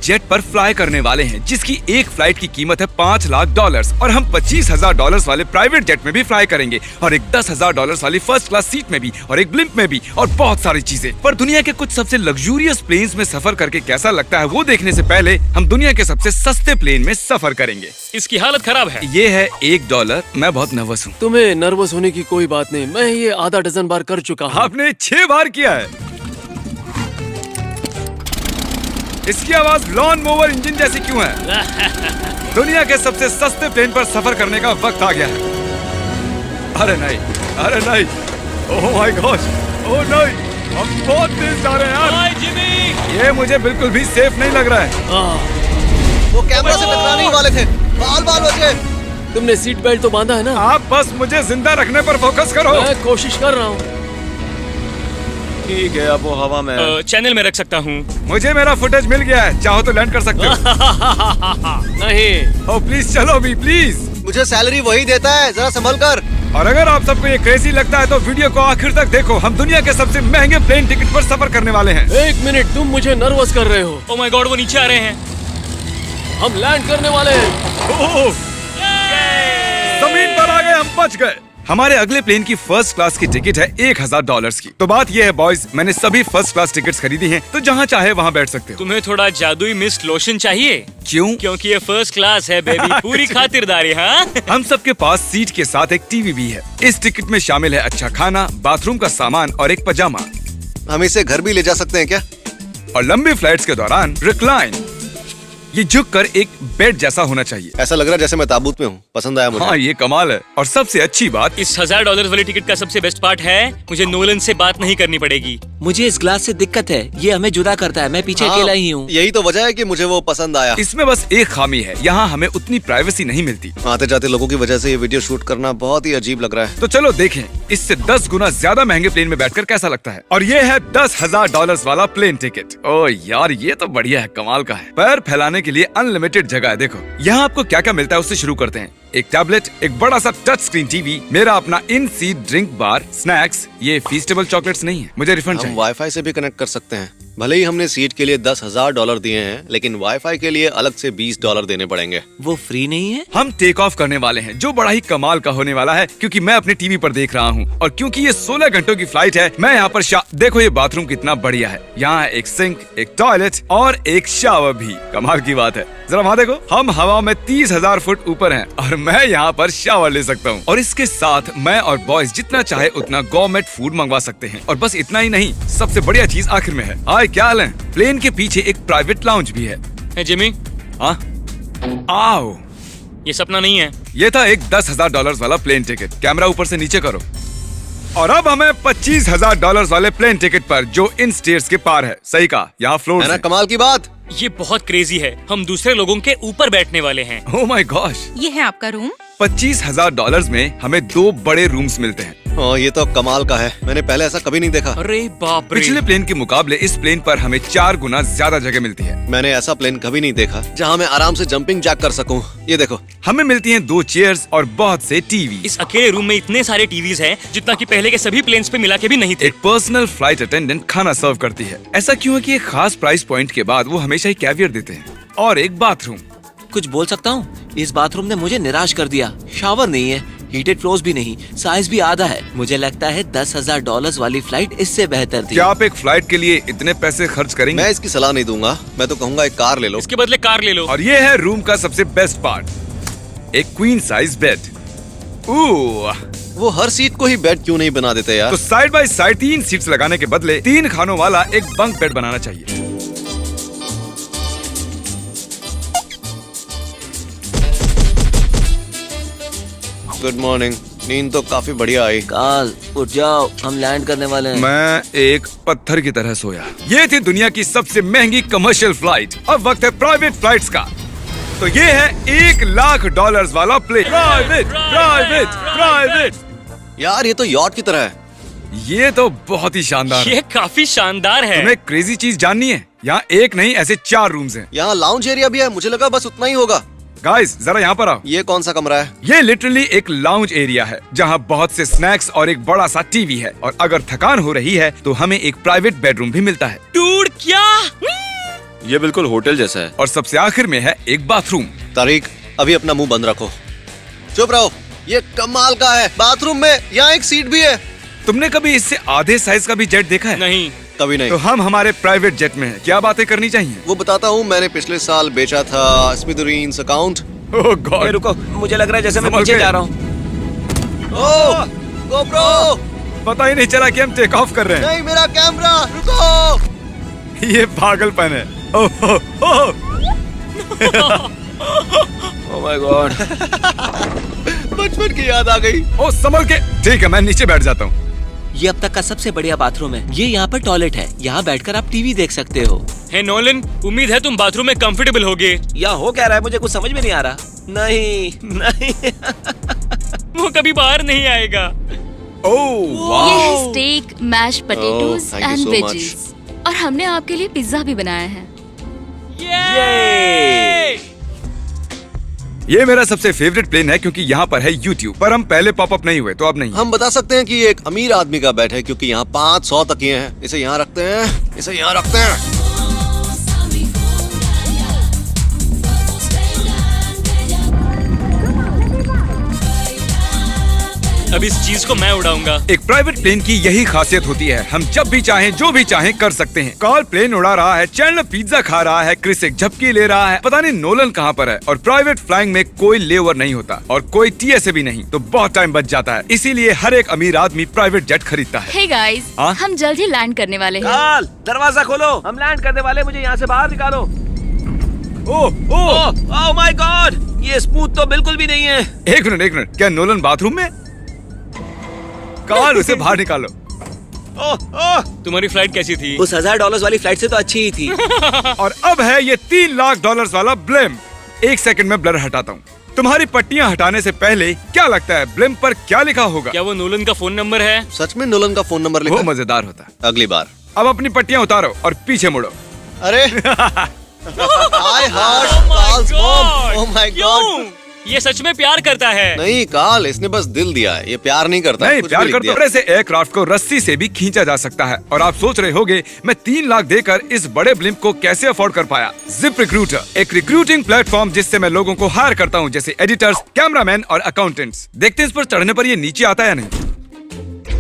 Jet पर fly करने वाले हैं, जिसकी एक फ्लाइट की कीमत है $5 लाख और हम $25,000 वाले प्राइवेट जेट में भी फ्लाई करेंगे और एक $10,000 वाली फर्स्ट क्लास सीट में भी और एक ब्लिम्प में भी और बहुत सारी चीजें। पर दुनिया के कुछ सबसे लग्जूरियस प्लेन्स में सफर करके कैसा लगता है वो देखने से पहले हम दुनिया के सबसे सस्ते प्लेन में सफर करेंगे। इसकी हालत खराब है। ये है $1। मैं बहुत नर्वस हूँ। तुम्हें नर्वस होने की कोई बात नहीं, मैं ये आधा डजन बार कर चुका हूँ। आपने 6 बार किया है। इसकी आवाज लॉन मोवर इंजन जैसी क्यों है? दुनिया के सबसे सस्ते प्लेन पर सफर करने का वक्त आ गया है। अरे नहीं, अरे नहीं, ओह माय गॉश, ओह नहीं, हम बहुत तेज जा रहे हैं यार। हाय जिमी, ये मुझे बिल्कुल भी सेफ नहीं लग रहा है। वो कैमरा से टकराने ही वाले थे। बाल बाल बचे। तुमने सीट बेल्ट तो बांधा है ना? आप बस मुझे जिंदा रखने पर फोकस करो। मैं कोशिश कर रहा हूँ। ठीक है, अब वो हवा में चैनल में रख सकता हूँ। मुझे मेरा फुटेज मिल गया है, चाहो तो लैंड कर सकते हो। नहीं। ओ प्लीज चलो भी प्लीज। मुझे सैलरी वही देता है, जरा संभल कर। और अगर आप सबको ये क्रेजी लगता है तो वीडियो को आखिर तक देखो। हम दुनिया के सबसे महंगे प्लेन टिकट पर सफर करने वाले हैं। 1 मिनट, तुम मुझे नर्वस कर रहे हो। ओह माय गॉड, वो नीचे आ रहे हैं। हम लैंड करने वाले हैं। ओह, जमीन पर आ गए, हम बच गए। हमारे अगले प्लेन की फर्स्ट क्लास की टिकट है $1,000 की। तो बात ये है बॉयज, मैंने सभी फर्स्ट क्लास टिकट्स खरीदी हैं, तो जहाँ चाहे वहाँ बैठ सकते हो। तुम्हें थोड़ा जादुई मिस्ट लोशन चाहिए? क्यों? क्योंकि ये फर्स्ट क्लास है बेबी, पूरी खातिरदारी। हाँ, हम सबके पास सीट के साथ एक टीवी भी है। इस टिकट में शामिल है अच्छा खाना, बाथरूम का सामान और एक पजामा। हम इसे घर भी ले जा सकते हैं क्या? और लंबी फ्लाइट्स के दौरान रिक्लाइन, ये झुककर एक बेड जैसा होना चाहिए। ऐसा लग रहा है जैसे मैं ताबूत में हूँ। पसंद आया मुझे। हाँ, ये कमाल है। और सबसे अच्छी बात, इस $1,000 वाली टिकट का सबसे बेस्ट पार्ट है, मुझे नोलन से बात नहीं करनी पड़ेगी। मुझे इस ग्लास से दिक्कत है, ये हमें जुदा करता है। मैं पीछे हाँ, अकेला ही हूँ। यही तो वजह है कि मुझे वो पसंद आया। इसमें बस एक खामी है, यहाँ हमें उतनी प्राइवेसी नहीं मिलती। आते जाते लोगों की वजह से ये वीडियो शूट करना बहुत ही अजीब लग रहा है। तो चलो देखें इससे 10 गुना ज्यादा महंगे प्लेन में बैठकर कैसा लगता है। और ये है $10,000 वाला प्लेन टिकट। ओ यार, ये तो बढ़िया है, कमाल का है। पैर फैलाने के लिए अनलिमिटेड जगह है। देखो यहाँ आपको क्या क्या मिलता है, उससे शुरू करते हैं। एक टैबलेट, एक बड़ा सा टच स्क्रीन टीवी, मेरा अपना इन सीट ड्रिंक बार, स्नैक्स। ये फीस्टेबल चॉकलेट्स नहीं है, मुझे रिफंड हम चाहिए। वाईफाई से भी कनेक्ट कर सकते हैं। भले ही हमने सीट के लिए $10,000 दिए हैं, लेकिन वाईफाई के लिए अलग से $20 देने पड़ेंगे। वो फ्री नहीं है? हम टेक ऑफ करने वाले हैं, जो बड़ा ही कमाल का होने वाला है, क्योंकि मैं अपने टीवी पर देख रहा हूँ। और क्योंकि ये 16 घंटों की फ्लाइट है, मैं यहाँ पर देखो ये बाथरूम कितना बढ़िया है। यहाँ एक सिंक, एक टॉयलेट और एक शावर भी। कमाल की बात है, जरा वहाँ देखो, हम हवा में 30,000 फुट ऊपर हैं और मैं यहाँ पर शावर ले सकता हूँ। और इसके साथ मैं और बॉयज जितना चाहे उतना गवर्नमेंट फूड मंगवा सकते हैं। और बस इतना ही नहीं, सबसे बढ़िया चीज आखिर में है। हाय, क्या हाल है? प्लेन के पीछे एक प्राइवेट लाउंज भी है। है जिमी, हाँ, आओ। ये सपना नहीं है। ये था एक $10,000 वाला प्लेन टिकट। कैमरा ऊपर से नीचे करो। और अब हमें $25,000 वाले प्लेन टिकट पर, जो इन स्टेयर्स के पार है। सही कहा, यहाँ फ्लोर है ना है। कमाल की बात। ये बहुत क्रेजी है, हम दूसरे लोगों के ऊपर बैठने वाले हैं। ओह माय गॉश, ये है आपका रूम। $25,000 में हमें 2 बड़े रूम्स मिलते हैं। ये तो कमाल का है, मैंने पहले ऐसा कभी नहीं देखा। अरे बाप रे। पिछले प्लेन के मुकाबले इस प्लेन पर हमें 4 गुना ज्यादा जगह मिलती है। मैंने ऐसा प्लेन कभी नहीं देखा जहाँ मैं आराम से जंपिंग जैक कर सकूं। ये देखो, हमें मिलती हैं 2 चेयर्स और बहुत से टीवी। इस अकेले रूम में इतने सारे टीवीज हैं, जितना कि पहले के सभी प्लेन्स पे मिला के भी नहीं थे। एक पर्सनल फ्लाइट अटेंडेंट खाना सर्व करती है। ऐसा क्यों है कि एक खास प्राइस पॉइंट के बाद वो हमेशा ही कैवियर देते हैं। और एक बाथरूम। कुछ बोल सकता हूँ? इस बाथरूम ने मुझे निराश कर दिया। शावर नहीं है, हीटेड फ्लोर्स भी नहीं, साइज भी आधा है। मुझे लगता है $10,000 वाली फ्लाइट इससे बेहतर थी। क्या आप एक फ्लाइट के लिए इतने पैसे खर्च करेंगे? मैं इसकी सलाह नहीं दूंगा। मैं तो कहूँगा एक कार ले लो। इसके बदले कार ले लो। और ये है रूम का सबसे बेस्ट पार्ट, एक क्वीन साइज बेड। वो हर सीट को ही बेड क्यों नहीं बना देते यार? तो साइड बाय साइड 3 सीट्स लगाने के बदले 3 खानों वाला एक बंक बेड बनाना चाहिए। Good morning. नींद तो काफी बढ़िया आई। काल, उठ जाओ, हम लैंड करने वाले हैं। मैं एक पत्थर की तरह सोया। ये थी दुनिया की सबसे महंगी कमर्शियल फ्लाइट। अब वक्त है प्राइवेट फ्लाइट्स का। तो ये है $1,00,000 वाला प्लेन। Private private private. यार ये तो यॉट की तरह है। ये तो बहुत ही शानदार है। ये काफी शानदार है। तुम्हें क्रेजी चीज जाननी है? यहाँ एक नहीं, ऐसे 4 रूम्स हैं। यहाँ लाउंज एरिया भी है। मुझे लगा बस उतना ही होगा। गाइस, जरा यहाँ पर आओ। ये कौन सा कमरा है? ये लिटरली एक लाउंज एरिया है, जहाँ बहुत से स्नैक्स और एक बड़ा सा टीवी है। और अगर थकान हो रही है तो हमें एक प्राइवेट बेडरूम भी मिलता है। डूड, क्या? ये बिल्कुल होटल जैसा है। और सबसे आखिर में है एक बाथरूम। तारिक, अभी अपना मुंह बंद रखो, चुप रहो। ये कमाल का है, बाथरूम में यहाँ एक सीट भी है। तुमने कभी इससे आधे साइज का भी जेट देखा है? नहीं। कभी नहीं। तो हम हमारे प्राइवेट जेट में हैं। क्या बातें करनी चाहिए? वो बताता हूँ, मैंने पिछले साल बेचा था स्मिथेरियंस अकाउंट। ओह ए, गॉड, रुको, मुझे लग रहा है जैसे मैं संभल पीछे के। जा रहा हूँ। ओह गोप्रो, पता ही नहीं चला कि हम टेक ऑफ कर रहे हैं। नहीं मेरा कैमरा, रुको। ये पागलपन है। ओह ओह ओह माय गॉड। बचपन की याद आ गई। ओह, संभल के। ठीक है, मैं नीचे बैठ जाता हूँ। ये अब तक का सबसे बढ़िया बाथरूम है। ये यहाँ पर टॉयलेट है, यहाँ बैठकर आप टीवी देख सकते हो। हे नोलन, उम्मीद है तुम बाथरूम में कंफर्टेबल होगे। या हो क्या रहा है, मुझे कुछ समझ में नहीं आ रहा। नहीं नहीं। वो कभी बाहर नहीं आएगा। ओह ये वाह, है steak, mash potatoes thank you and so veggies. और हमने आपके लिए पिज्जा भी बनाया है। ये मेरा सबसे फेवरेट प्लेन है क्योंकि यहाँ पर है YouTube। पर हम पहले पॉपअप नहीं हुए तो अब नहीं। हम बता सकते हैं कि ये एक अमीर आदमी का बेड है क्योंकि यहाँ 500 तकिए हैं। इसे यहाँ रखते हैं, इसे यहाँ रखते हैं। अब इस चीज को मैं उड़ाऊंगा। एक प्राइवेट प्लेन की यही खासियत होती है, हम जब भी चाहें जो भी चाहें कर सकते हैं। कार्ल प्लेन उड़ा रहा है, चैंडलर पिज्जा खा रहा है, क्रिस एक झपकी ले रहा है, पता नहीं नोलन कहाँ पर है। और प्राइवेट फ्लाइंग में कोई लेओवर नहीं होता और कोई TSA भी नहीं, तो बहुत टाइम बच जाता है। इसीलिए हर एक अमीर आदमी प्राइवेट जेट खरीदता है। हे गाइस, हाँ? हम जल्द ही लैंड करने वाले हैं। काल, दरवाजा खोलो, हम लैंड करने वाले, मुझे यहाँ से बाहर निकालो। ओह ओह, ओह माय गॉड, ये स्मूथ तो बिल्कुल भी नहीं है। एक मिनट, क्या नोलन बाथरूम में? कार्ल, उसे बाहर निकालो। तुम्हारी फ्लाइट कैसी थी? उस $1000 वाली फ्लाइट से तो अच्छी ही थी। और अब है ये $3 लाख वाला ब्लिम। एक सेकंड में ब्लर हटाता हूँ। तुम्हारी पट्टियाँ हटाने से पहले क्या लगता है ब्लिम पर क्या लिखा होगा? क्या वो नोलन का फोन नंबर है? सच में नोलन का फोन नंबर लिखा वो है? मजेदार होता है। अगली बार। अब अपनी पट्टियाँ उतारो और पीछे मुड़ो। अरे I heard Oh my Carl's mom. God! Oh my क्यों? God. ये सच में प्यार करता है। नहीं कार्ल, इसने बस दिल दिया है, ये प्यार नहीं करता। नहीं, कुछ प्यार भी लिख करते दिया। से एयरक्राफ्ट को रस्सी से भी खींचा जा सकता है। और आप सोच रहे होंगे मैं 3 लाख देकर इस बड़े ब्लिम्प को कैसे अफोर्ड कर पाया। जिप रिक्रूटर, एक रिक्रूटिंग प्लेटफॉर्म जिससे मैं लोगों को हायर करता हूँ, जैसे एडिटर्स, कैमरामैन और अकाउंटेंट्स। देखते हैं इस पर चढ़ने पर ये नीचे आता है या नहीं।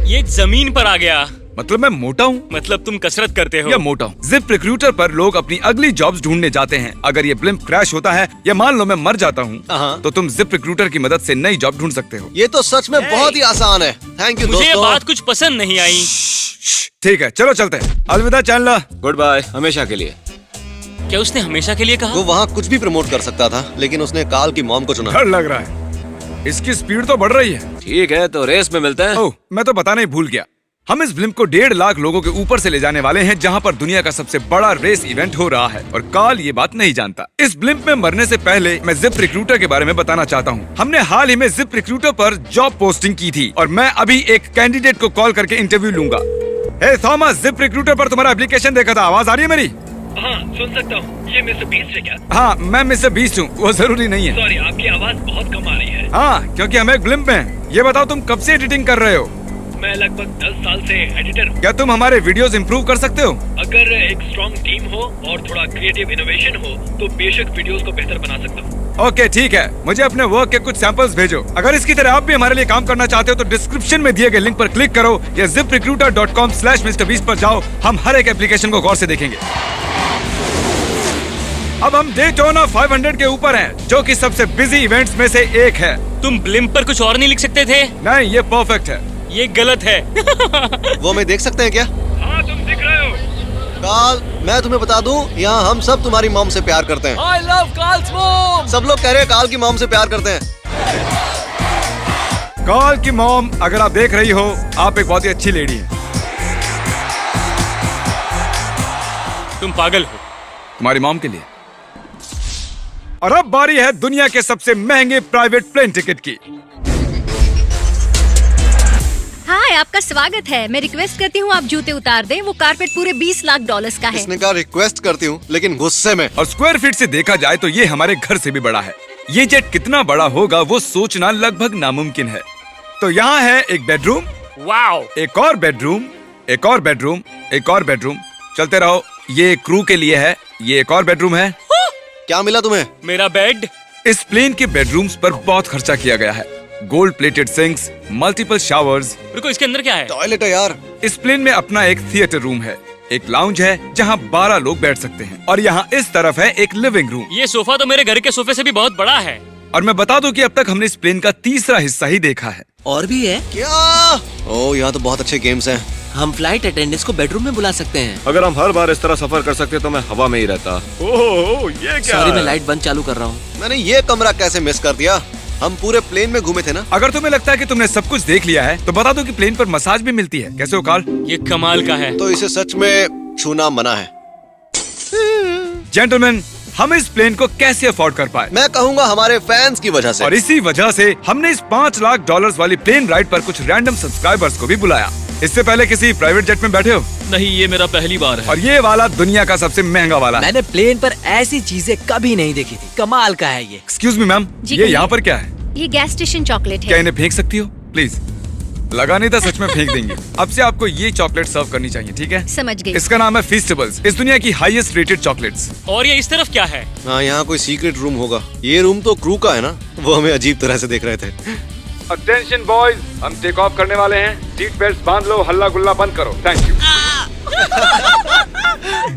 ये जमीन पर आ गया। मतलब मैं मोटा हूँ मतलब तुम कसरत करते हो। या मोटा हूँ। जिप रिक्रूटर पर लोग अपनी अगली जॉब्स ढूंढने जाते हैं। अगर ये ब्लिम्प क्रैश होता है या मान लो मैं मर जाता हूँ, हाँ। तो तुम जिप रिक्रूटर की मदद से नई जॉब ढूंढ सकते हो। ये तो सच में बहुत ही आसान है। थैंक यू मुझे ये दोस्तों। बात कुछ पसंद नहीं आई। ठीक है, चलो चलते हैं। अलविदा चैंडलर। गुड बाय, हमेशा के लिए। क्या उसने हमेशा के लिए कहा? वो वहाँ कुछ भी प्रमोट कर सकता था, लेकिन उसने कार्ल की मॉम को चुना। डर लग रहा है, इसकी स्पीड तो बढ़ रही है। ठीक है, तो रेस में मिलते हैं। ओह, मैं तो बताना ही भूल गया। हम इस ब्लिम्प को 1.5 लाख लोगों के ऊपर से ले जाने वाले हैं, जहां पर दुनिया का सबसे बड़ा रेस इवेंट हो रहा है। और कार्ल ये बात नहीं जानता। इस ब्लिम्प में मरने से पहले मैं जिप रिक्रूटर के बारे में बताना चाहता हूँ। हमने हाल ही में जिप रिक्रूटर पर जॉब पोस्टिंग की थी और मैं अभी एक कैंडिडेट को कॉल करके इंटरव्यू लूंगा। हे थॉमस, जिप रिक्रूटर पर तुम्हारा एप्लीकेशन देखा था। आवाज आ रही है मेरी? हाँ, सुन सकता हूँ। ये मिस्टर बीस्ट है क्या? हाँ, मैं मिस्टर बीस्ट हूँ। वो जरूरी नहीं है। सॉरी, आपकी आवाज बहुत कम आ रही है। हाँ, क्योंकि हम एक ब्लिम्प में हैं। ये बताओ तुम कब से एडिटिंग कर रहे हो? मैं लगभग 10 साल से एडिटर हूँ। क्या तुम हमारे वीडियोस इंप्रूव कर सकते हो? अगर एक स्ट्रॉन्ग टीम हो और थोड़ा क्रिएटिव इनोवेशन हो तो बेशक वीडियोस को बेहतर बना सकता हूँ। ओके, ठीक है। मुझे अपने वर्क के कुछ सैंपल्स भेजो। अगर इसकी तरह आप भी हमारे लिए काम करना चाहते हो तो डिस्क्रिप्शन में दिए गए लिंक पर क्लिक करो या ziprecruiter.com/MrBeast पर जाओ। हम हर एक एप्लीकेशन को गौर से देखेंगे। अब हम डेटोना 500 के ऊपर हैं, जो कि सबसे बिजी इवेंट्स में से एक है। तुम ब्लिम्प पर कुछ और नहीं लिख सकते थे? नहीं, ये परफेक्ट है। ये गलत है। वो हमें देख सकते हैं क्या? हाँ, तुम दिख रहे हो। कार्ल, मैं तुम्हें बता दूं, यहाँ हम सब तुम्हारी मॉम से प्यार करते हैं। I love Carl's mom. सब लोग कह रहे हैं कार्ल की मॉम से प्यार करते हैं। कार्ल की मॉम, अगर आप देख रही हो, आप एक बहुत ही अच्छी लेडी है। तुम पागल हो। तुम्हारी मॉम के लिए। और अब बारी है दुनिया के सबसे महंगे प्राइवेट प्लेन टिकट की। हाय, आपका स्वागत है। मैं रिक्वेस्ट करती हूँ आप जूते उतार दें। वो कारपेट पूरे $20 लाख का है। इसने कहा रिक्वेस्ट करती हूँ, लेकिन गुस्से में। और स्क्वायर फीट से देखा जाए तो ये हमारे घर से भी बड़ा है। ये जेट कितना बड़ा होगा वो सोचना लगभग नामुमकिन है। तो यहाँ है एक बेडरूम, वाओ। एक और बेडरूम, एक और बेडरूम, एक और बेडरूम। चलते रहो। ये क्रू के लिए है, ये एक और बेडरूम है। क्या मिला तुम्हें? मेरा बेड। इस प्लेन के बेडरूम्स पर बहुत खर्चा किया गया है। Gold plated sinks, multiple showers. रुको, इसके अंदर क्या है? टॉयलेट है यार। इस प्लेन में अपना एक थिएटर रूम है, एक लाउंज है जहाँ 12 लोग बैठ सकते हैं, और यहाँ इस तरफ है एक लिविंग रूम। ये सोफा तो मेरे घर के सोफे से भी बहुत बड़ा है। और मैं बता दूं कि अब तक हमने इस प्लेन का तीसरा हिस्सा ही देखा है। और भी है। क्या? ओह, यहाँ तो बहुत अच्छे गेम्स हैं। हम फ्लाइट अटेंडेंट्स को बेडरूम में बुला सकते हैं। अगर हम हर बार इस तरह सफर कर सकते तो मैं हवा में ही रहता। ओह, ये क्या सॉरी, है? मैं लाइट बंद चालू कर रहा हूँ। मैंने ये कमरा कैसे मिस कर दिया? हम पूरे प्लेन में घूमे थे ना। अगर तुम्हें लगता है कि तुमने सब कुछ देख लिया है तो बता दो कि प्लेन पर मसाज भी मिलती है। कैसे हो कार्ल? ये कमाल का है। तो इसे सच में छूना मना है। जेंटलमैन, हम इस प्लेन को कैसे अफोर्ड कर पाए? मैं कहूँगा हमारे फैंस की वजह से। और इसी वजह से हमने इस $5 लाख वाली प्लेन राइड पर कुछ रैंडम सब्सक्राइबर्स को भी बुलाया। इससे पहले किसी प्राइवेट जेट में बैठे हो? नहीं, ये मेरा पहली बार है। और ये वाला दुनिया का सबसे महंगा वाला है। मैंने प्लेन पर ऐसी चीजें कभी नहीं देखी थी। कमाल का है ये। एक्सक्यूज मी मैम, जी ये कहिए। यहाँ पर क्या है? ये गैस स्टेशन चॉकलेट क्या है। इन्हें फेंक सकती हो? प्लीज। लगा नहीं था, सच में फेंक देंगे। अब से आपको ये चॉकलेट सर्व करनी चाहिए, ठीक है? समझ गई। इसका नाम है फीस्टेबल्स, इस दुनिया की हाईएस्ट रेटेड चॉकलेट्स। और ये इस तरफ क्या है? हाँ, यहाँ कोई सीक्रेट रूम होगा। ये रूम तो क्रू का है ना, वो हमें अजीब तरह से देख रहे थे। अटेंशन बॉयज, हम टेक ऑफ करने वाले हैं। सीट बेल्ट बांध लो, हल्ला गुल्ला बंद करो। Thank you.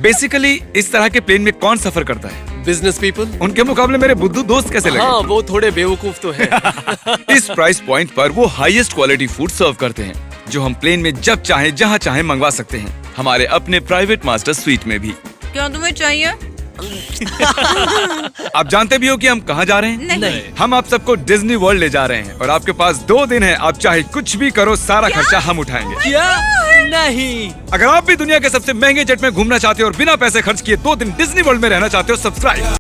बेसिकली इस तरह के प्लेन में कौन सफर करता है? Business people. उनके मुकाबले मेरे बुद्धू दोस्त कैसे लगे? हाँ, वो थोड़े बेवकूफ तो है। इस प्राइस पॉइंट पर वो हाईएस्ट क्वालिटी फूड सर्व करते हैं, जो हम प्लेन में जब चाहे जहाँ चाहे मंगवा सकते हैं, हमारे अपने प्राइवेट मास्टर स्वीट में भी। क्या तुम्हें चाहिए? आप जानते भी हो कि हम कहाँ जा रहे हैं? नहीं। हम आप सबको डिज्नी वर्ल्ड ले जा रहे हैं, और आपके पास 2 दिन है। आप चाहे कुछ भी करो, सारा खर्चा हम उठाएंगे। क्या? नहीं। अगर आप भी दुनिया के सबसे महंगे जेट में घूमना चाहते हो और बिना पैसे खर्च किए 2 दिन डिज्नी वर्ल्ड में रहना चाहते हो, सब्सक्राइब